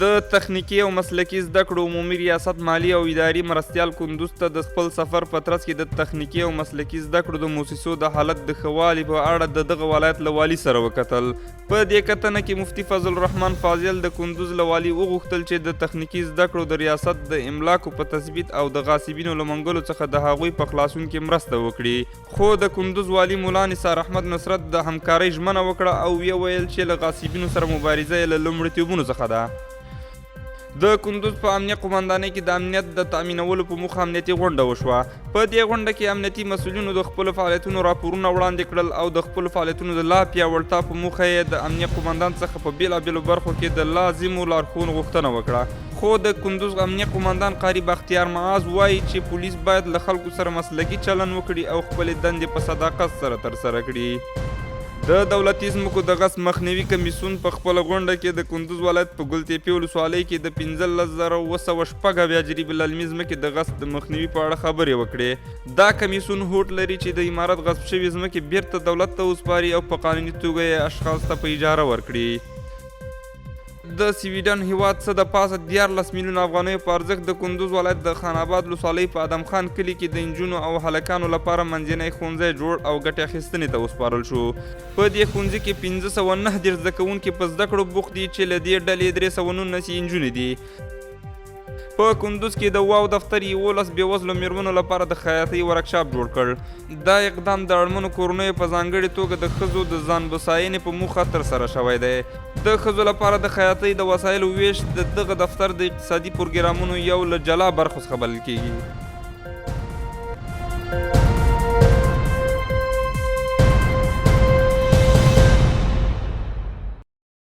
د تخنیکي او مسلکي زده کړو عمومي ریاست مالی او اداري مرستیال کندوز ته د خپل سفر په ترڅ کې د تخنیکي او مسلکي زده کړو د موسسو د حالت د ښه والي په اړه د دغه ولایت له والي سره وکتل. په دې کتنه کې مفتي فضل الرحمن فاضل د کندوز له والي وغوښتل چې د تخنیکي زده کړو د ریاست د املاکو په تثبیت او د غاصبینو له منګلو څخه د هغوی په خلاصون کې مرسته وکړي. خو د کندوز والي مولا نثار احمد نصرت د همکارۍ ژمنه وکړه او ویې ویل چې له غاصبینو سره مبارزه یې له لومړیتوبونو څخه ده. د کندوز په امنیه قمندانۍ کې د امنیت د تامینولو په موخه امنیتي غونډه وشوه. په دې غونډه کې امنیتي مسؤلینو د خپلو فعالیتونو راپورونه وړاندې کړل او د خپلو فعالیتونو د لا پیاوړتیا په موخه یې د امنیه قمندان څخه په بېلابېلو برخو کې د لازمو لارښوونو غوښتنه وکړه. خو د کندوز امنیه قمندان قاری بختیار معاذ وایي چې پولیس باید له خلکو سره مسلکي چلند وکړي او خپلې دندې په صداقت سره ترسره کړي. د دولتي ځمکو د غصب مخنیوي کمیسیون په خپله غونډه کې د کندوز ولایت په ګلتیپې ولسوالۍ کې د 15,906 جریبې للمي ځمکې د غصب د مخنیوي په اړه خبرې وکړې. دا کمیسیون هوډ لري چې د عمارت غصب شوي ځمکې بیرته دولت ته وسپاري او په قانوني توګه یې اشخاص ته په اجاره ورکړي. د سویډن هیواد څه د پاسه 14 میلیونه افغانیو په ارزښت د کندوز ولایت د خان آباد ولسوالۍ په ادم خان کلي کې د نجونو او هلکانو لپاره منځنی ښوونځی جوړ او ګټې اخیستنې ته وسپارل شو. په دې ښوونځي کې 519 زده کوونکي په زده کړو بوخت دي چې له دې ډلې 319 نجونې دي. په کندوز کې د واو دفتر 11 بېوزلو میرمنو لپاره د خیاطۍ ورکشاپ جوړ کړ. دا اقدام د اړمنو کورنیو په ځانګړې توګه د ښځو د ځان بساینې په موخه ترسره شوی دی. د ښځو لپاره د خیاطۍ د وسایلو ویش د دغه دفتر د اقتصادي پروګرامونو یو له جلا برخو څخه بلل کیږي.